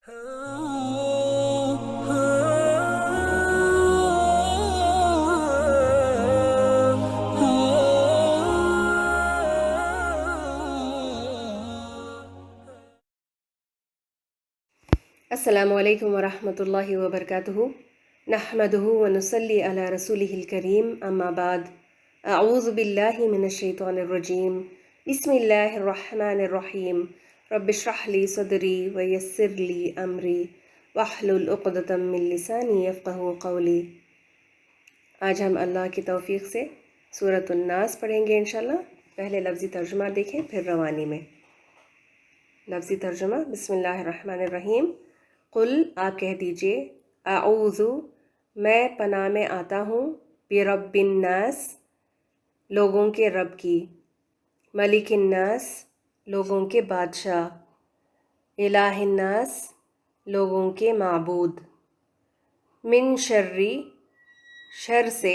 السلام علیکم ورحمۃ اللہ وبرکاتہ نحمده ونصلی علی رسولہ الکریم اما بعد اعوذ باللہ من الشیطان الرجیم بسم اللہ الرحمن الرحیم رب اشرح لی صدری ویسر لی امری واحلل عقدۃ من لسانی یفقہوا قولی۔ آج ہم اللہ کی توفیق سے سورۃ الناس پڑھیں گے انشاءاللہ۔ پہلے لفظی ترجمہ دیکھیں پھر روانی میں۔ لفظی ترجمہ، بسم اللہ الرحمن الرحیم۔ قل، آپ کہہ دیجئے، اعوذ، میں پناہ میں آتا ہوں، برب الناس، لوگوں کے رب کی، ملک الناس، لوگوں کے بادشاہ، الہ الناس، لوگوں کے معبود، من شرری، شر سے،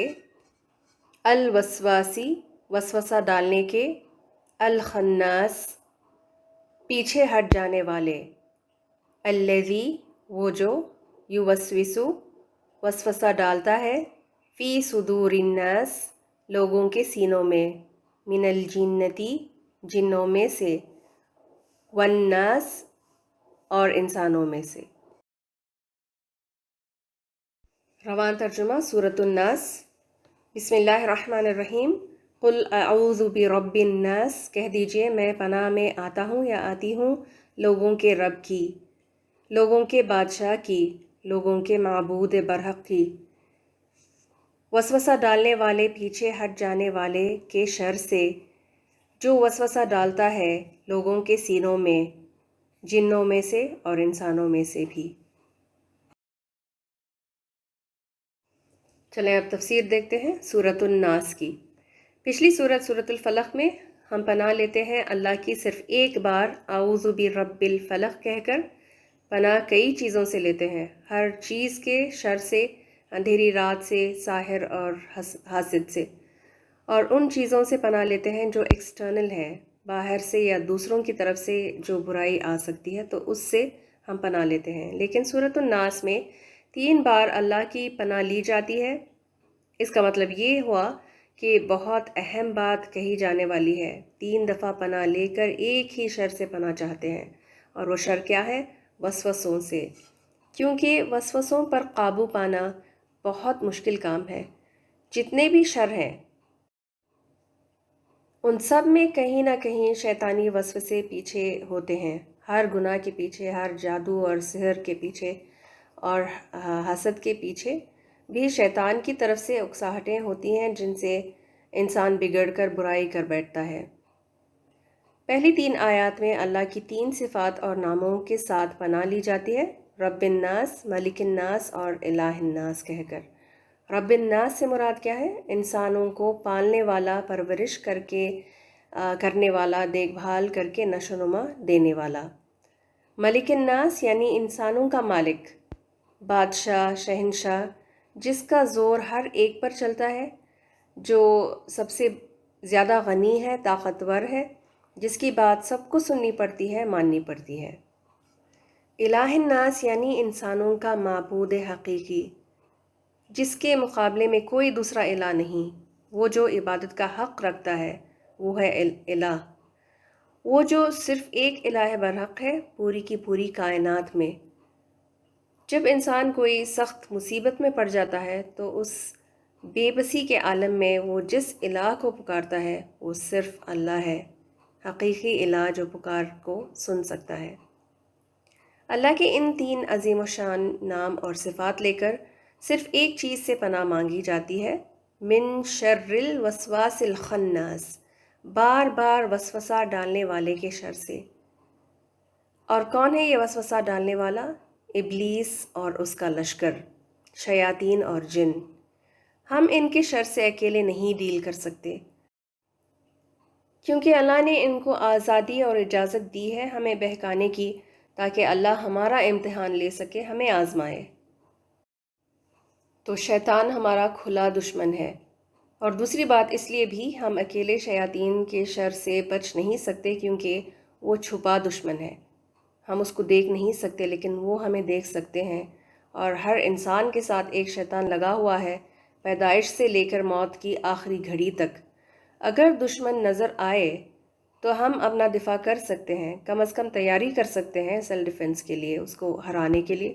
الوسواسی، وسوسہ ڈالنے کے، الخناس، پیچھے ہٹ جانے والے، الذی، وہ جو، یوسوسو، وسوسہ ڈالتا ہے، فی صدور الناس، لوگوں کے سینوں میں، من الجنتی، جنوں میں سے، والناس، اور انسانوں میں سے۔ روان ترجمہ، سورۃ الناس۔ بسم اللہ الرحمن الرحیم۔ قل اعوذ برب الناس، کہہ دیجئے میں پناہ میں آتا ہوں یا آتی ہوں لوگوں کے رب کی، لوگوں کے بادشاہ کی، لوگوں کے معبود برحق کی، وسوسہ ڈالنے والے، پیچھے ہٹ جانے والے کے شر سے، جو وسوسہ ڈالتا ہے لوگوں کے سینوں میں، جنوں میں سے اور انسانوں میں سے بھی۔ چلیں اب تفسیر دیکھتے ہیں سورۃ الناس کی۔ پچھلی سورۃ الفلق میں ہم پناہ لیتے ہیں اللہ کی صرف ایک بار، اعوذ برب الفلق کہہ کر۔ پناہ کئی چیزوں سے لیتے ہیں، ہر چیز کے شر سے، اندھیری رات سے، ساحر اور حاسد سے، اور ان چیزوں سے پناہ لیتے ہیں جو ایکسٹرنل ہے، باہر سے یا دوسروں کی طرف سے جو برائی آ سکتی ہے، تو اس سے ہم پناہ لیتے ہیں۔ لیکن سورۃ الناس میں 3 بار اللہ کی پناہ لی جاتی ہے۔ اس کا مطلب یہ ہوا کہ بہت اہم بات کہی جانے والی ہے۔ 3 دفعہ پناہ لے کر ایک ہی شر سے پناہ چاہتے ہیں، اور وہ شر کیا ہے؟ وسوسوں سے، کیونکہ وسوسوں پر قابو پانا بہت مشکل کام ہے۔ جتنے بھی شر ہیں ان سب میں کہیں نہ کہیں شیطانی وسوسے پیچھے ہوتے ہیں، ہر گناہ کے پیچھے، ہر جادو اور سحر کے پیچھے اور حسد کے پیچھے بھی شیطان کی طرف سے اکساہٹیں ہوتی ہیں جن سے انسان بگڑ کر برائی کر بیٹھتا ہے۔ پہلی 3 آیات میں اللہ کی 3 صفات اور ناموں کے ساتھ پناہ لی جاتی ہے، رب الناس، ملک الناس اور الہ الناس کہہ کر۔ رب الناس سے مراد کیا ہے؟ انسانوں کو پالنے والا، پرورش کرنے والا، دیکھ بھال کر کے نشو و نما دینے والا۔ ملک الناس یعنی انسانوں کا مالک، بادشاہ، شہنشاہ، جس کا زور ہر ایک پر چلتا ہے، جو سب سے زیادہ غنی ہے، طاقتور ہے، جس کی بات سب کو سننی پڑتی ہے، ماننی پڑتی ہے۔ الہ الناس یعنی انسانوں کا معبود حقیقی، جس کے مقابلے میں کوئی دوسرا الہ نہیں، وہ جو عبادت کا حق رکھتا ہے وہ ہے الہ، وہ جو صرف ایک الہ برحق ہے پوری کی پوری کائنات میں۔ جب انسان کوئی سخت مصیبت میں پڑ جاتا ہے تو اس بے بسی کے عالم میں وہ جس الہ کو پکارتا ہے وہ صرف اللہ ہے، حقیقی الہ جو پکار کو سن سکتا ہے۔ اللہ کے ان 3 عظیم الشان نام اور صفات لے کر صرف ایک چیز سے پناہ مانگی جاتی ہے، من شر الوسواس الخناس، بار بار وسوسہ ڈالنے والے کے شر سے۔ اور کون ہے یہ وسوسہ ڈالنے والا؟ ابلیس اور اس کا لشکر، شیاطین اور جن۔ ہم ان کے شر سے اکیلے نہیں ڈیل کر سکتے، کیونکہ اللہ نے ان کو آزادی اور اجازت دی ہے ہمیں بہکانے کی، تاکہ اللہ ہمارا امتحان لے سکے، ہمیں آزمائے۔ تو شیطان ہمارا کھلا دشمن ہے۔ اور دوسری بات اس لیے بھی ہم اکیلے شیاطین کے شر سے بچ نہیں سکتے کیونکہ وہ چھپا دشمن ہے، ہم اس کو دیکھ نہیں سکتے لیکن وہ ہمیں دیکھ سکتے ہیں، اور ہر انسان کے ساتھ ایک شیطان لگا ہوا ہے، پیدائش سے لے کر موت کی آخری گھڑی تک۔ اگر دشمن نظر آئے تو ہم اپنا دفاع کر سکتے ہیں، کم از کم تیاری کر سکتے ہیں سیلف ڈیفنس کے لیے، اس کو ہرانے کے لیے۔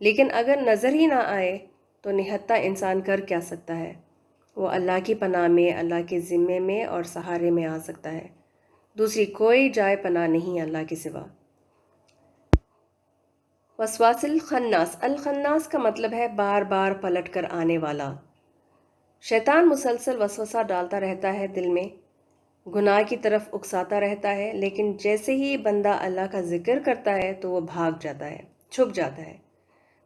لیکن اگر نظر ہی نہ آئے تو نہتہ انسان کر کیا سکتا ہے؟ وہ اللہ کی پناہ میں، اللہ کے ذمے میں اور سہارے میں آ سکتا ہے۔ دوسری کوئی جائے پناہ نہیں اللہ کے سوا۔ وسواس الخناس، الخناس کا مطلب ہے بار بار پلٹ کر آنے والا۔ شیطان مسلسل وسوسہ ڈالتا رہتا ہے دل میں، گناہ کی طرف اکساتا رہتا ہے، لیکن جیسے ہی بندہ اللہ کا ذکر کرتا ہے تو وہ بھاگ جاتا ہے، چھپ جاتا ہے۔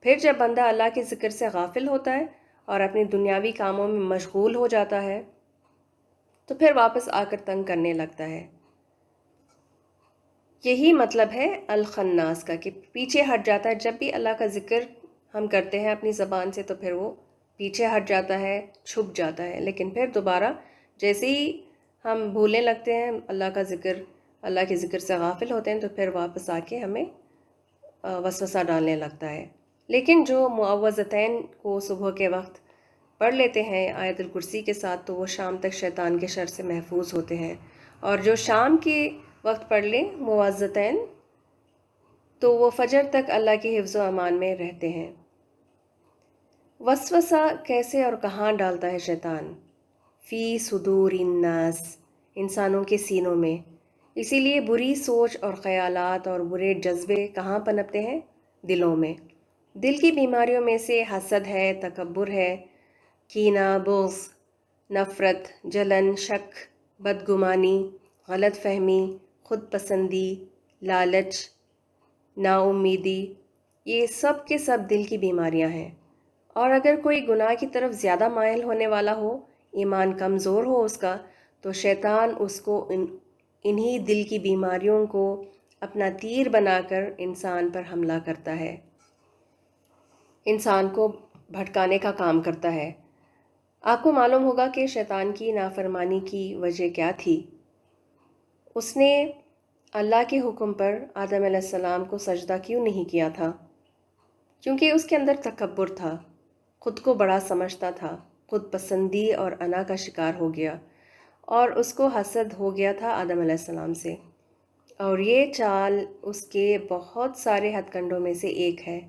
پھر جب بندہ اللہ کے ذکر سے غافل ہوتا ہے اور اپنی دنیاوی کاموں میں مشغول ہو جاتا ہے تو پھر واپس آ کر تنگ کرنے لگتا ہے۔ یہی مطلب ہے الخناس کا، کہ پیچھے ہٹ جاتا ہے۔ جب بھی اللہ کا ذکر ہم کرتے ہیں اپنی زبان سے تو پھر وہ پیچھے ہٹ جاتا ہے، چھپ جاتا ہے، لیکن پھر دوبارہ جیسے ہی ہم بھولنے لگتے ہیں اللہ کا ذکر، اللہ کے ذکر سے غافل ہوتے ہیں، تو پھر واپس آ کے ہمیں وسوسہ ڈالنے لگتا ہے۔ لیکن جو معوذتین کو صبح کے وقت پڑھ لیتے ہیں آیت الکرسی کے ساتھ تو وہ شام تک شیطان کے شر سے محفوظ ہوتے ہیں، اور جو شام کے وقت پڑھ لیں معوذتین تو وہ فجر تک اللہ کی حفظ و امان میں رہتے ہیں۔ وسوسہ کیسے اور کہاں ڈالتا ہے شیطان؟ فی صدور الناس، انسانوں کے سینوں میں۔ اسی لیے بری سوچ اور خیالات اور برے جذبے کہاں پنپتے ہیں؟ دلوں میں۔ دل کی بیماریوں میں سے حسد ہے، تکبر ہے، کینہ، بغض، نفرت، جلن، شک، بدگمانی، غلط فہمی، خود پسندی، لالچ، نا امیدی، یہ سب کے سب دل کی بیماریاں ہیں۔ اور اگر کوئی گناہ کی طرف زیادہ مائل ہونے والا ہو، ایمان کمزور ہو اس کا، تو شیطان اس کو انہی دل کی بیماریوں کو اپنا تیر بنا کر انسان پر حملہ کرتا ہے، انسان کو بھٹکانے کا کام کرتا ہے۔ آپ کو معلوم ہوگا کہ شیطان کی نافرمانی کی وجہ کیا تھی؟ اس نے اللہ کے حکم پر آدم علیہ السلام کو سجدہ کیوں نہیں کیا تھا؟ کیونکہ اس کے اندر تکبر تھا، خود کو بڑا سمجھتا تھا، خود پسندی اور انا کا شکار ہو گیا، اور اس کو حسد ہو گیا تھا آدم علیہ السلام سے، اور یہ چال اس کے بہت سارے ہتھ کنڈوں میں سے ایک ہے۔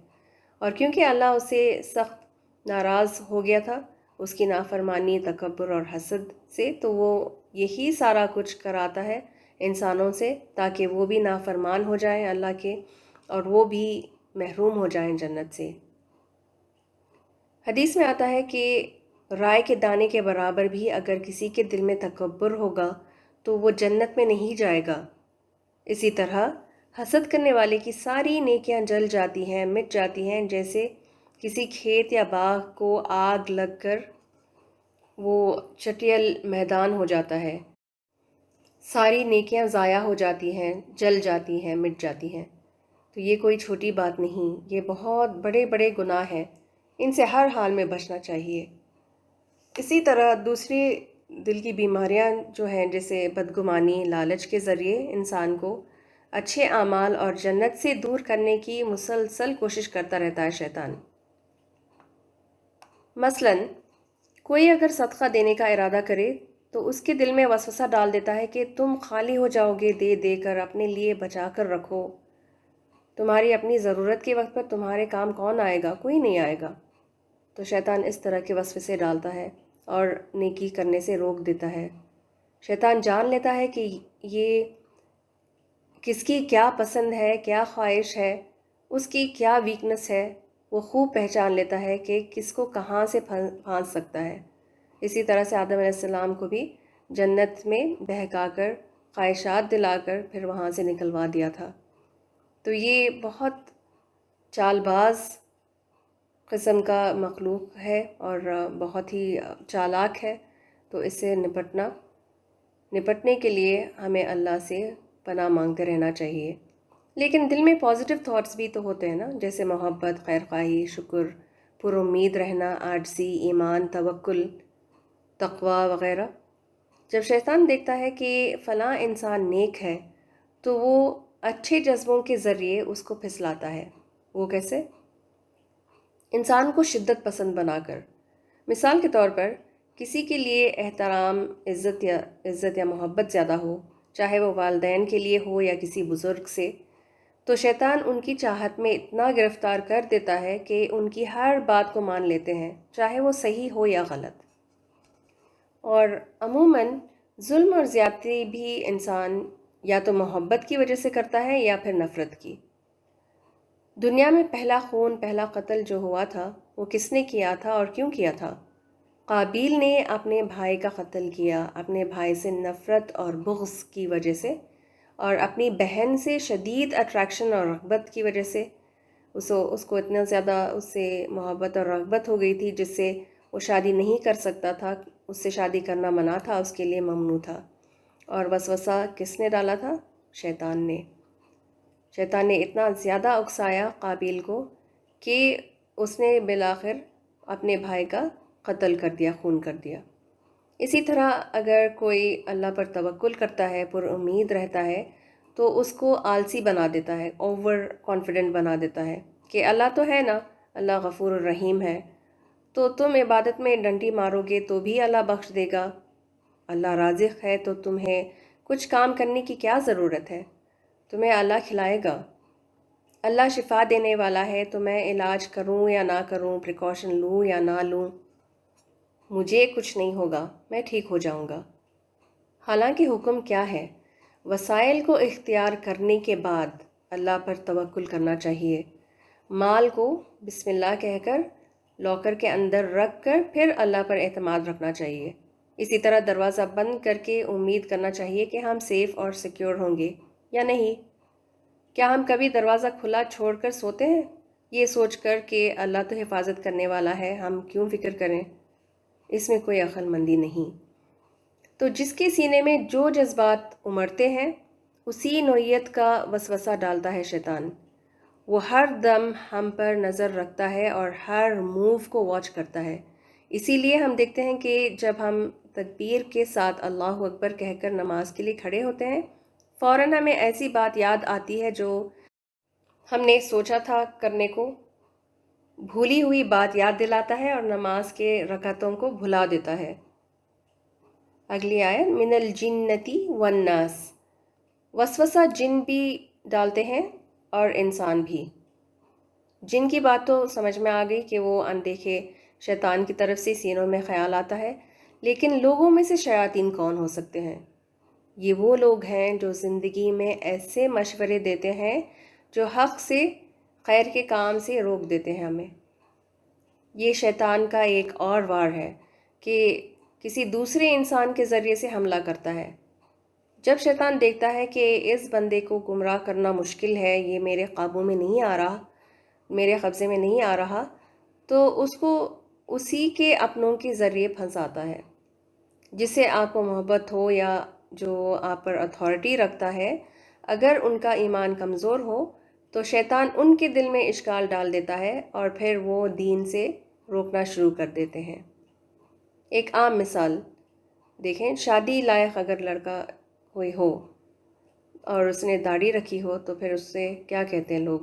اور کیونکہ اللہ اس سے سخت ناراض ہو گیا تھا اس کی نافرمانی، تکبر اور حسد سے، تو وہ یہی سارا کچھ کراتا ہے انسانوں سے تاکہ وہ بھی نافرمان ہو جائیں اللہ کے، اور وہ بھی محروم ہو جائیں جنت سے۔ حدیث میں آتا ہے کہ رائے کے دانے کے برابر بھی اگر کسی کے دل میں تکبر ہوگا تو وہ جنت میں نہیں جائے گا۔ اسی طرح حسد کرنے والے کی ساری نیکیاں جل جاتی ہیں، مٹ جاتی ہیں، جیسے کسی کھیت یا باغ کو آگ لگ کر وہ چٹیل میدان ہو جاتا ہے، ساری نیکیاں ضائع ہو جاتی ہیں، جل جاتی ہیں، مٹ جاتی ہیں۔ تو یہ کوئی چھوٹی بات نہیں، یہ بہت بڑے بڑے گناہ ہیں، ان سے ہر حال میں بچنا چاہیے۔ اسی طرح دوسری دل کی بیماریاں جو ہیں، جیسے بدگمانی، لالچ کے ذریعے انسان کو اچھے اعمال اور جنت سے دور کرنے کی مسلسل کوشش کرتا رہتا ہے شیطان۔ مثلاً کوئی اگر صدقہ دینے کا ارادہ کرے تو اس کے دل میں وسوسہ ڈال دیتا ہے کہ تم خالی ہو جاؤ گے، دے دے کر اپنے لیے بچا کر رکھو، تمہاری اپنی ضرورت کے وقت پر تمہارے کام کون آئے گا؟ کوئی نہیں آئے گا۔ تو شیطان اس طرح کے وسوسے ڈالتا ہے اور نیکی کرنے سے روک دیتا ہے۔ شیطان جان لیتا ہے کہ یہ کس کی کیا پسند ہے، کیا خواہش ہے، اس کی کیا ویکنس ہے، وہ خوب پہچان لیتا ہے کہ کس کو کہاں سے پھانس سکتا ہے۔ اسی طرح سے آدم علیہ السلام کو بھی جنت میں بہکا کر، خواہشات دلا کر پھر وہاں سے نکلوا دیا تھا۔ تو یہ بہت چال باز قسم کا مخلوق ہے اور بہت ہی چالاک ہے، تو اس سے نپٹنے کے لیے ہمیں اللہ سے پناہ مانگتے رہنا چاہیے۔ لیکن دل میں پازیٹیو تھاٹس بھی تو ہوتے ہیں نا، جیسے محبت، خیرخواہی، شکر، پر امید رہنا، عاجزی، ایمان، توکل، تقوی وغیرہ۔ جب شیطان دیکھتا ہے کہ فلاں انسان نیک ہے تو وہ اچھے جذبوں کے ذریعے اس کو پھسلاتا ہے۔ وہ کیسے؟ انسان کو شدت پسند بنا کر۔ مثال کے طور پر کسی کے لیے احترام، عزت یا محبت زیادہ ہو، چاہے وہ والدین کے لیے ہو یا کسی بزرگ سے، تو شیطان ان کی چاہت میں اتنا گرفتار کر دیتا ہے کہ ان کی ہر بات کو مان لیتے ہیں، چاہے وہ صحیح ہو یا غلط۔ اور عموماً ظلم اور زیادتی بھی انسان یا تو محبت کی وجہ سے کرتا ہے یا پھر نفرت کی۔ دنیا میں پہلا خون، پہلا قتل جو ہوا تھا وہ کس نے کیا تھا اور کیوں کیا تھا؟ قابیل نے اپنے بھائی کا قتل کیا، اپنے بھائی سے نفرت اور بغض کی وجہ سے، اور اپنی بہن سے شدید اٹریکشن اور رغبت کی وجہ سے۔ اس کو اتنا زیادہ اس سے محبت اور رغبت ہو گئی تھی جس سے وہ شادی نہیں کر سکتا تھا، اس سے شادی کرنا منع تھا، اس کے لیے ممنوع تھا۔ اور وسوسہ کس نے ڈالا تھا؟ شیطان نے۔ شیطان نے اتنا زیادہ اکسایا قابیل کو کہ اس نے بالآخر اپنے بھائی کا قتل کر دیا، خون کر دیا۔ اسی طرح اگر کوئی اللہ پر توکل کرتا ہے، پر امید رہتا ہے، تو اس کو آلسی بنا دیتا ہے، اوور کانفیڈنٹ بنا دیتا ہے کہ اللہ تو ہے نا، اللہ غفور الرحیم ہے، تو تم عبادت میں ڈنڈی مارو گے تو بھی اللہ بخش دے گا، اللہ رازق ہے تو تمہیں کچھ کام کرنے کی کیا ضرورت ہے، تمہیں اللہ کھلائے گا، اللہ شفا دینے والا ہے، تو میں علاج کروں یا نہ کروں، پریکاشن لوں یا نہ لوں، مجھے کچھ نہیں ہوگا، میں ٹھیک ہو جاؤں گا۔ حالانکہ حکم کیا ہے؟ وسائل کو اختیار کرنے کے بعد اللہ پر توکل کرنا چاہیے، مال کو بسم اللہ کہہ کر لاکر کے اندر رکھ کر پھر اللہ پر اعتماد رکھنا چاہیے۔ اسی طرح دروازہ بند کر کے امید کرنا چاہیے کہ ہم سیف اور سیکیور ہوں گے یا نہیں۔ کیا ہم کبھی دروازہ کھلا چھوڑ کر سوتے ہیں، یہ سوچ کر کہ اللہ تو حفاظت کرنے والا ہے، ہم کیوں فکر کریں؟ اس میں کوئی عقل مندی نہیں۔ تو جس کے سینے میں جو جذبات امڑتے ہیں اسی نوعیت کا وسوسہ ڈالتا ہے شیطان۔ وہ ہر دم ہم پر نظر رکھتا ہے اور ہر موو کو واچ کرتا ہے۔ اسی لیے ہم دیکھتے ہیں کہ جب ہم تکبیر کے ساتھ اللہ اکبر کہہ کر نماز کے لیے کھڑے ہوتے ہیں، فوراً ہمیں ایسی بات یاد آتی ہے جو ہم نے سوچا تھا کرنے کو، بھولی ہوئی بات یاد دلاتا ہے اور نماز کے رکعتوں کو بھلا دیتا ہے۔ اگلی آیت، من الجنتی والناس۔ وسوسہ جن بھی ڈالتے ہیں اور انسان بھی۔ جن کی بات تو سمجھ میں آ گئی کہ وہ اندیکھے شیطان کی طرف سے سینوں میں خیال آتا ہے، لیکن لوگوں میں سے شیاطین کون ہو سکتے ہیں؟ یہ وہ لوگ ہیں جو زندگی میں ایسے مشورے دیتے ہیں جو حق سے، خیر کے کام سے روک دیتے ہیں ہمیں۔ یہ شیطان کا ایک اور وار ہے کہ کسی دوسرے انسان کے ذریعے سے حملہ کرتا ہے۔ جب شیطان دیکھتا ہے کہ اس بندے کو گمراہ کرنا مشکل ہے، یہ میرے قابو میں نہیں آ رہا، میرے قبضے میں نہیں آ رہا، تو اس کو اسی کے اپنوں کے ذریعے پھنساتا ہے، جس سے آپ کو محبت ہو یا جو آپ پر اتھارٹی رکھتا ہے، اگر ان کا ایمان کمزور ہو تو شیطان ان کے دل میں اشکال ڈال دیتا ہے اور پھر وہ دین سے روکنا شروع کر دیتے ہیں۔ ایک عام مثال دیکھیں، شادی لائق اگر لڑکا کوئی ہو اور اس نے داڑھی رکھی ہو تو پھر اس سے کیا کہتے ہیں لوگ؟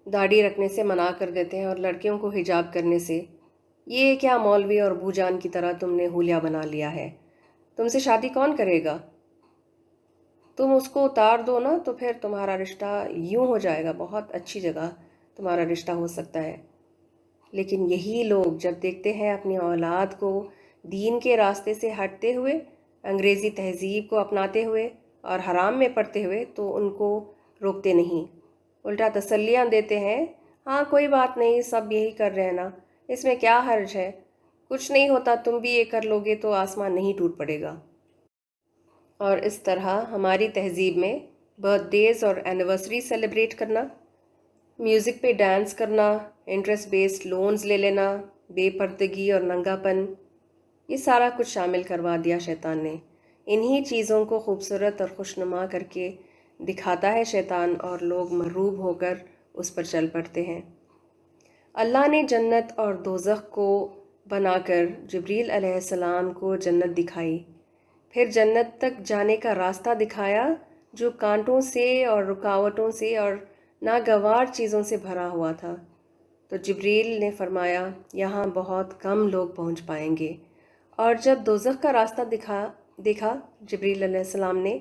داڑھی رکھنے سے منع کر دیتے ہیں اور لڑکیوں کو حجاب کرنے سے۔ یہ کیا مولوی اور ابو جان کی طرح تم نے حلیہ بنا لیا ہے، تم سے شادی کون کرے گا؟ تم اس کو اتار دو نا تو پھر تمہارا رشتہ یوں ہو جائے گا، بہت اچھی جگہ تمہارا رشتہ ہو سکتا ہے۔ لیکن یہی لوگ جب دیکھتے ہیں اپنی اولاد کو دین کے راستے سے ہٹتے ہوئے، انگریزی تہذیب کو اپناتے ہوئے اور حرام میں پڑتے ہوئے، تو ان کو روکتے نہیں، الٹا تسلیاں دیتے ہیں، ہاں کوئی بات نہیں، سب یہی کر رہے ہیں نا، اس میں کیا حرج ہے، کچھ نہیں ہوتا، تم بھی یہ کر لو گے تو آسمان نہیں ٹوٹ پڑے گا۔ اور اس طرح ہماری تہذیب میں برتھ ڈیز اور اینیورسری سیلیبریٹ کرنا، میوزک پہ ڈانس کرنا، انٹرسٹ بیسڈ لونز لے لینا، بے پردگی اور ننگا پن، یہ سارا کچھ شامل کروا دیا شیطان نے۔ انہی چیزوں کو خوبصورت اور خوشنما کر کے دکھاتا ہے شیطان اور لوگ مرعوب ہو کر اس پر چل پڑتے ہیں۔ اللہ نے جنت اور دوزخ کو بنا کر جبریل علیہ السلام کو جنت دکھائی، پھر جنت تک جانے کا راستہ دکھایا جو کانٹوں سے اور رکاوٹوں سے اور ناگوار چیزوں سے بھرا ہوا تھا۔ تو جبریل نے فرمایا یہاں بہت کم لوگ پہنچ پائیں گے۔ اور جب دوزخ کا راستہ دیکھا جبریل علیہ السلام نے،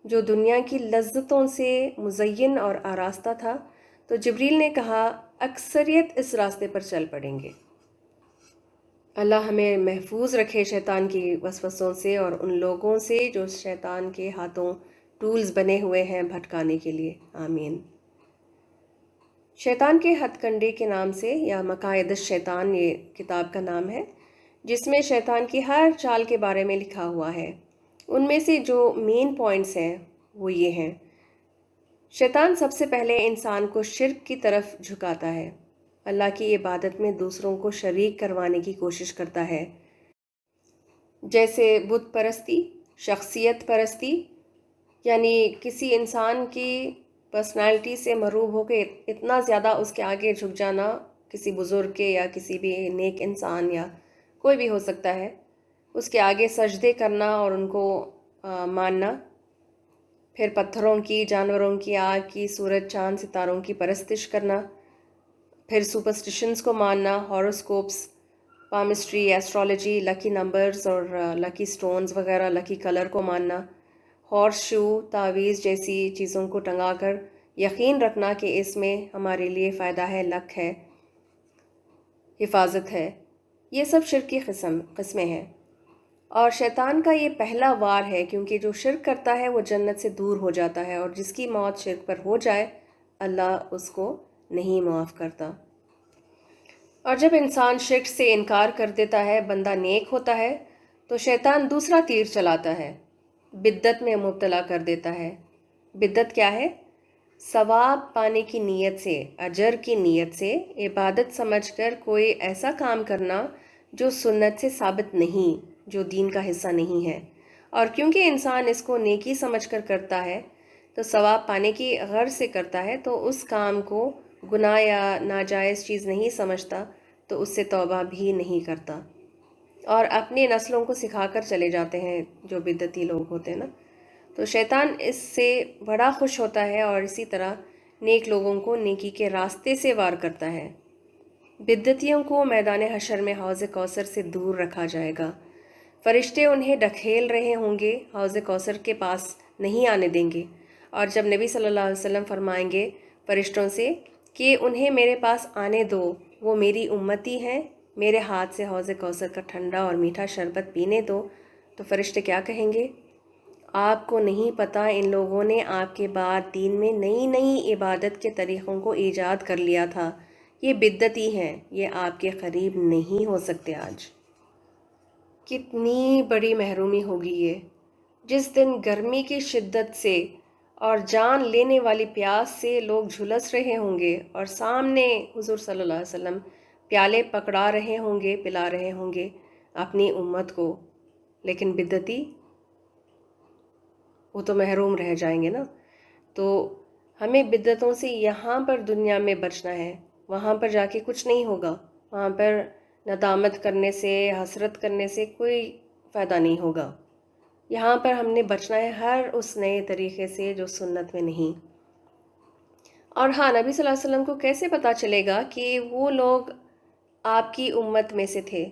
جو دنیا کی لذتوں سے مزین اور آراستہ تھا، تو جبریل نے کہا اکثریت اس راستے پر چل پڑیں گے۔ اللہ ہمیں محفوظ رکھے شیطان کی وسوسوں سے اور ان لوگوں سے جو شیطان کے ہاتھوں ٹولز بنے ہوئے ہیں بھٹکانے کے لیے، آمین۔ شیطان کے ہتھ کنڈے کے نام سے یا مقاعد الشیطان یہ کتاب کا نام ہے، جس میں شیطان کی ہر چال کے بارے میں لکھا ہوا ہے۔ ان میں سے جو مین پوائنٹس ہیں وہ یہ ہیں۔ شیطان سب سے پہلے انسان کو شرک کی طرف جھکاتا ہے، اللہ کی عبادت میں دوسروں کو شریک کروانے کی کوشش کرتا ہے، جیسے بت پرستی، شخصیت پرستی، یعنی کسی انسان کی پرسنالٹی سے مرعوب ہو کے اتنا زیادہ اس کے آگے جھک جانا، کسی بزرگ کے یا کسی بھی نیک انسان یا کوئی بھی ہو سکتا ہے، اس کے آگے سجدے کرنا اور ان کو ماننا، پھر پتھروں کی، جانوروں کی، آگ کی، سورج چاند ستاروں کی پرستش کرنا، پھر سپرسٹیشنز کو ماننا، ہاروسکوپس، پامسٹری، ایسٹرالوجی، لکی نمبرز اور لکی سٹونز وغیرہ، لکی کلر کو ماننا، ہارس شو، تعویذ جیسی چیزوں کو ٹنگا کر یقین رکھنا کہ اس میں ہمارے لیے فائدہ ہے، لک ہے، حفاظت ہے۔ یہ سب شرک کی قسمیں ہیں، اور شیطان کا یہ پہلا وار ہے، کیونکہ جو شرک کرتا ہے وہ جنت سے دور ہو جاتا ہے، اور جس کی موت شرک پر ہو جائے اللہ اس کو نہیں معاف کرتا۔ اور جب انسان شرک سے انکار کر دیتا ہے، بندہ نیک ہوتا ہے، تو شیطان دوسرا تیر چلاتا ہے، بدعت میں مبتلا کر دیتا ہے۔ بدعت کیا ہے؟ ثواب پانے کی نیت سے، اجر کی نیت سے عبادت سمجھ کر کوئی ایسا کام کرنا جو سنت سے ثابت نہیں، جو دین کا حصہ نہیں ہے، اور کیونکہ انسان اس کو نیکی سمجھ کر کرتا ہے، تو ثواب پانے کی غرض سے کرتا ہے، تو اس کام کو گناہ یا ناجائز چیز نہیں سمجھتا، تو اس سے توبہ بھی نہیں کرتا، اور اپنی نسلوں کو سکھا کر چلے جاتے ہیں جو بدعتی لوگ ہوتے ہیں نا۔ تو شیطان اس سے بڑا خوش ہوتا ہے، اور اسی طرح نیک لوگوں کو نیکی کے راستے سے وار کرتا ہے۔ بدعتیوں کو میدان حشر میں حوض کوثر سے دور رکھا جائے گا، فرشتے انہیں ڈھکیل رہے ہوں گے، حوض کوثر کے پاس نہیں آنے دیں گے، اور جب نبی صلی اللہ علیہ وسلم فرمائیں گے فرشتوں سے کہ انہیں میرے پاس آنے دو، وہ میری امتی ہیں، میرے ہاتھ سے حوض کوثر کا ٹھنڈا اور میٹھا شربت پینے دو، تو فرشتے کیا کہیں گے؟ آپ کو نہیں پتہ ان لوگوں نے آپ کے بعد دین میں نئی نئی عبادت کے طریقوں کو ایجاد کر لیا تھا، یہ بدعتی ہیں، یہ آپ کے قریب نہیں ہو سکتے۔ آج کتنی بڑی محرومی ہوگی یہ، جس دن گرمی کی شدت سے اور جان لینے والی پیاس سے لوگ جھلس رہے ہوں گے، اور سامنے حضور صلی اللہ علیہ وسلم پیالے پکڑا رہے ہوں گے، پلا رہے ہوں گے اپنی امت کو، لیکن بدعتی وہ تو محروم رہ جائیں گے نا۔ تو ہمیں بدعتوں سے یہاں پر دنیا میں بچنا ہے، وہاں پر جا کے کچھ نہیں ہوگا، وہاں پر ندامت کرنے سے، حسرت کرنے سے کوئی فائدہ نہیں ہوگا۔ یہاں پر ہم نے بچنا ہے ہر اس نئے طریقے سے جو سنت میں نہیں۔ اور ہاں، نبی صلی اللہ علیہ وسلم کو کیسے پتہ چلے گا کہ وہ لوگ آپ کی امت میں سے تھے؟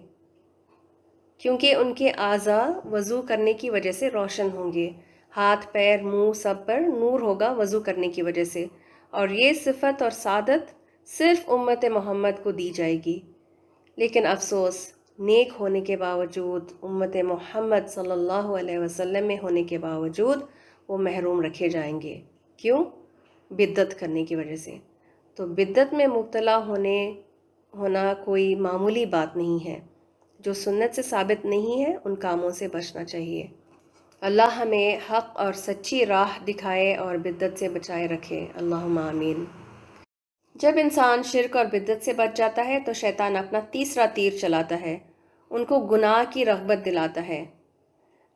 کیونکہ ان کے اعضاء وضو کرنے کی وجہ سے روشن ہوں گے، ہاتھ، پیر، منہ سب پر نور ہوگا وضو کرنے کی وجہ سے، اور یہ صفت اور سعادت صرف امت محمد کو دی جائے گی۔ لیکن افسوس، نیک ہونے کے باوجود، امت محمد صلی اللہ علیہ وسلم میں ہونے کے باوجود وہ محروم رکھے جائیں گے۔ کیوں؟ بدعت کرنے کی وجہ سے۔ تو بدعت میں مبتلا ہونا کوئی معمولی بات نہیں ہے، جو سنت سے ثابت نہیں ہے ان کاموں سے بچنا چاہیے۔ اللہ ہمیں حق اور سچی راہ دکھائے اور بدعت سے بچائے رکھے، اللہم آمین۔ جب انسان شرک اور بدعت سے بچ جاتا ہے تو شیطان اپنا تیسرا تیر چلاتا ہے، ان کو گناہ کی رغبت دلاتا ہے۔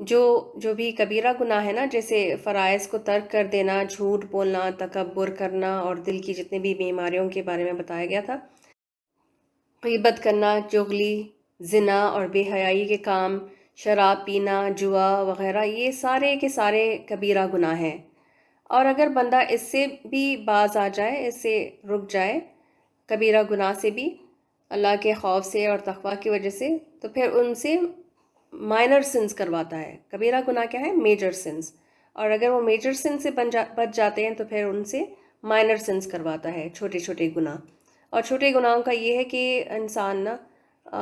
جو بھی کبیرہ گناہ ہے نا، جیسے فرائض کو ترک کر دینا، جھوٹ بولنا، تکبر کرنا، اور دل کی جتنی بھی بیماریوں کے بارے میں بتایا گیا تھا، غیبت کرنا، چغلی، زنا اور بے حیائی کے کام، شراب پینا، جوا وغیرہ، یہ سارے کے سارے کبیرہ گناہ ہیں، اور اگر بندہ اس سے بھی باز آ جائے، اس سے رک جائے کبیرہ گناہ سے بھی، اللہ کے خوف سے اور تقوی کی وجہ سے، تو پھر ان سے مائنر سنس کرواتا ہے۔ کبیرہ گناہ کیا ہے؟ Major sins. اور اگر وہ میجر سن سے بچ جاتے ہیں تو پھر ان سے مائنر سنس کرواتا ہے، چھوٹے چھوٹے گناہ۔ اور چھوٹے گناہوں کا یہ ہے کہ انسان نا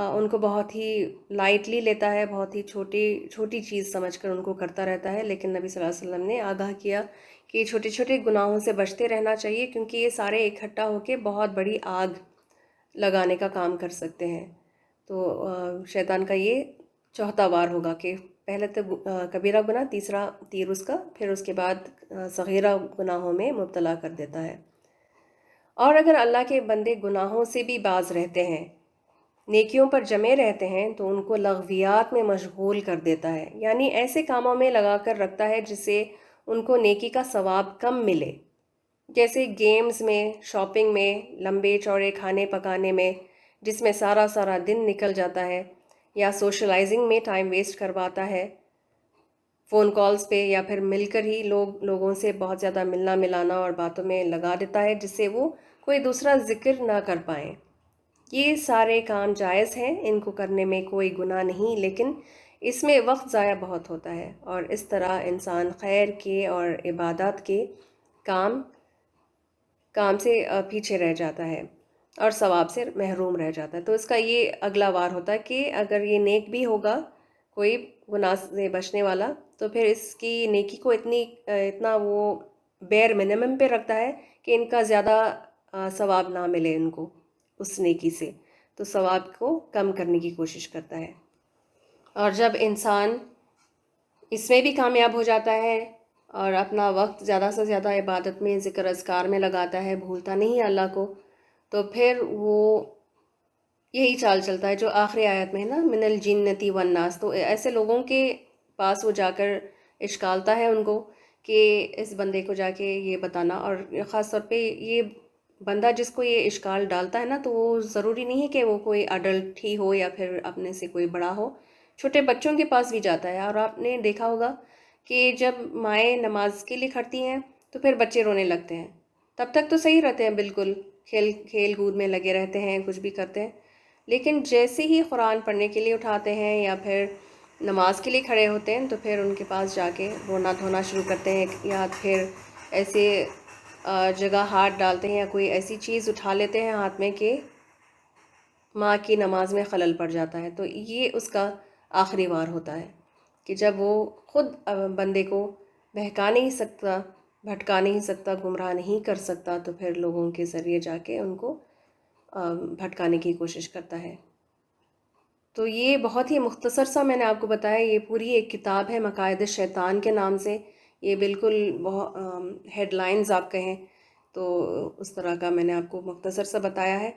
ان کو بہت ہی لائٹلی لیتا ہے، بہت ہی چھوٹی چیز سمجھ کر ان کو کرتا رہتا ہے، لیکن نبی صلی اللہ علیہ وسلم نے آگاہ کیا کہ چھوٹے چھوٹے گناہوں سے بچتے رہنا چاہیے، کیونکہ یہ سارے اکٹھا ہو کے بہت بڑی آگ لگانے کا کام کر سکتے ہیں۔ تو شیطان کا یہ چوتھا وار ہوگا کہ پہلے تو کبیرہ گناہ، تیسرا تیر اس کا، پھر اس کے بعد صغیرہ گناہوں میں مبتلا کر دیتا ہے۔ اور اگر اللہ کے بندے گناہوں سے بھی باز رہتے ہیں، نیکیوں پر جمے رہتے ہیں، تو ان کو لغویات میں مشغول کر دیتا ہے، یعنی ایسے کاموں میں لگا کر رکھتا ہے جس سے ان کو نیکی کا ثواب کم ملے، جیسے گیمز میں، شاپنگ میں، لمبے چوڑے کھانے پکانے میں جس میں سارا دن نکل جاتا ہے، یا سوشلائزنگ میں ٹائم ویسٹ کرواتا ہے، فون کالز پہ، یا پھر مل کر ہی لوگوں سے بہت زیادہ ملنا ملانا اور باتوں میں لگا دیتا ہے جس سے وہ کوئی دوسرا ذکر نہ کر پائیں۔ یہ سارے کام جائز ہیں، ان کو کرنے میں کوئی گناہ نہیں، لیکن اس میں وقت ضائع بہت ہوتا ہے، اور اس طرح انسان خیر کے اور عبادات کے کام سے پیچھے رہ جاتا ہے اور ثواب سے محروم رہ جاتا ہے۔ تو اس کا یہ اگلا وار ہوتا ہے کہ اگر یہ نیک بھی ہوگا، کوئی گناہ سے بچنے والا، تو پھر اس کی نیکی کو اتنا وہ بیر منیمم پہ رکھتا ہے کہ ان کا زیادہ ثواب نہ ملے ان کو اس نیکی سے، تو ثواب کو کم کرنے کی کوشش کرتا ہے۔ اور جب انسان اس میں بھی کامیاب ہو جاتا ہے اور اپنا وقت زیادہ سے زیادہ عبادت میں، ذکر اذکار میں لگاتا ہے، بھولتا نہیں اللہ کو، تو پھر وہ یہی چال چلتا ہے جو آخری آیت میں ہے نا، من الجنتی والناس، تو ایسے لوگوں کے پاس وہ جا کر اشکالتا ہے ان کو کہ اس بندے کو جا کے یہ بتانا، اور خاص طور پہ یہ بندہ جس کو یہ اشکال ڈالتا ہے نا، تو وہ ضروری نہیں ہے کہ وہ کوئی اڈلٹ ہی ہو یا پھر اپنے سے کوئی بڑا ہو، چھوٹے بچوں کے پاس بھی جاتا ہے۔ اور آپ نے دیکھا ہوگا کہ جب مائیں نماز کے لیے کھڑتی ہیں تو پھر بچے رونے لگتے ہیں، تب تک تو صحیح رہتے ہیں، بالکل کھیل کود میں لگے رہتے ہیں، کچھ بھی کرتے ہیں، لیکن جیسے ہی قرآن پڑھنے کے لیے اٹھاتے ہیں یا پھر نماز کے لیے کھڑے ہوتے ہیں تو پھر ان کے پاس جا کے رونا دھونا شروع کرتے ہیں، یا پھر ایسے جگہ ہاتھ ڈالتے ہیں یا کوئی ایسی چیز اٹھا لیتے ہیں ہاتھ میں کہ ماں کی نماز میں خلل پڑ جاتا ہے۔ تو یہ اس کا آخری وار ہوتا ہے کہ جب وہ خود بندے کو بہکا نہیں سکتا، بھٹکا نہیں سکتا، گمراہ نہیں کر سکتا، تو پھر لوگوں کے ذریعے جا کے ان کو بھٹکانے کی کوشش کرتا ہے۔ تو یہ بہت ہی مختصر سا میں نے آپ کو بتایا، یہ پوری ایک کتاب ہے مقاصد الشیطان کے نام سے، یہ بالکل ہیڈ لائنز آپ کہیں تو اس طرح کا میں نے آپ کو مختصر سا بتایا ہے۔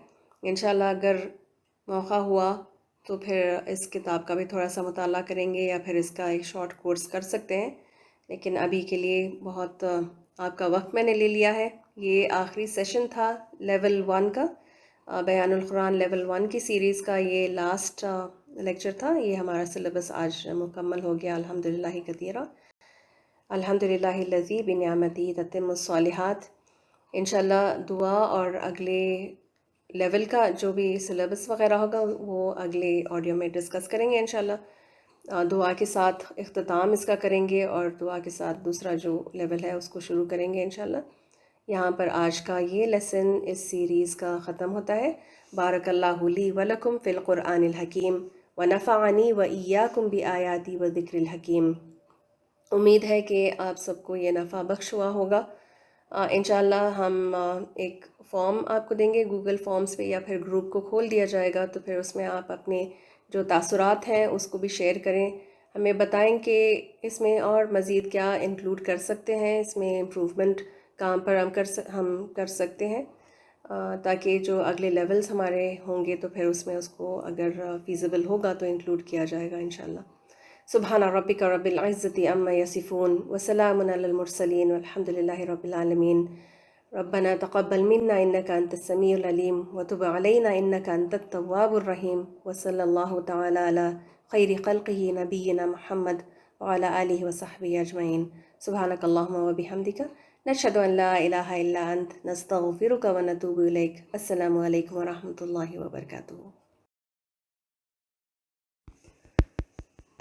انشاءاللہ اگر موقع ہوا تو پھر اس کتاب کا بھی تھوڑا سا مطالعہ کریں گے، یا پھر اس کا ایک شارٹ کورس کر سکتے ہیں، لیکن ابھی کے لیے بہت آپ کا وقت میں نے لے لیا ہے۔ یہ آخری سیشن تھا لیول 1 کا، بیان القرآن لیول 1 کی سیریز کا یہ لاسٹ لیکچر تھا۔ یہ ہمارا سلیبس آج مکمل ہو گیا، الحمدللہ کثیرا، الحمدللہ الذی بنعمتہ تتم الصالحات۔ انشاءاللہ دعا اور اگلے لیول کا جو بھی سلیبس وغیرہ ہوگا وہ اگلے آڈیو میں ڈسکس کریں گے انشاءاللہ۔ دعا کے ساتھ اختتام اس کا کریں گے، اور دعا کے ساتھ دوسرا جو لیول ہے اس کو شروع کریں گے انشاءاللہ۔ یہاں پر آج کا یہ لیسن اس سیریز کا ختم ہوتا ہے۔ بارک اللہ لی ولکم فی القرآن الحکیم ونفعنی وایاکم بآیاتی وذکر الحکیم۔ امید ہے کہ آپ سب کو یہ نفع بخش ہوا ہوگا۔ انشاءاللہ ہم ایک فارم آپ کو دیں گے گوگل فارمز پہ، یا پھر گروپ کو کھول دیا جائے گا، تو پھر اس میں آپ اپنے جو تاثرات ہیں اس کو بھی شیئر کریں، ہمیں بتائیں کہ اس میں اور مزید کیا انکلوڈ کر سکتے ہیں، اس میں امپروومنٹ کام پر ہم کر سکتے ہیں، تاکہ جو اگلے لیولز ہمارے ہوں گے تو پھر اس میں اس کو اگر فیزیبل ہوگا تو انکلوڈ کیا جائے گا انشاءاللہ۔ سبحان ربک رب العزۃ عما یصفون وسلام علی المرسلین والحمد للہ رب العالمین۔ ربنا تقبل منا انک انت السمیع العلیم وتب علینا انک انت التواب الرحیم، وصلی اللہ تعالی علی خیر خلقہ نبینا محمد وعلی آلہ وصحبہ اجمعین۔ سبحانک اللہم وبحمدک نشهد أن لا إله إلا أنت نستغفرك ونتوب إليك. السلام عليكم ورحمة الله وبركاته.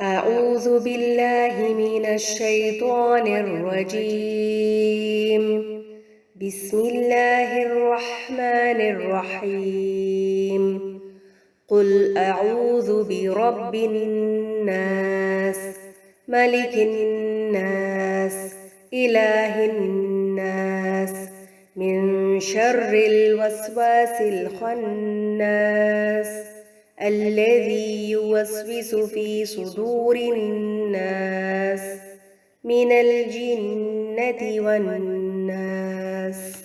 أعوذ بالله من الشيطان الرجيم. بسم الله الرحمن الرحيم. قل أعوذ برب الناس ملك الناس إله الناس من شر الوسواس الخناس الذي يوسوس في صدور الناس من الجنة والناس.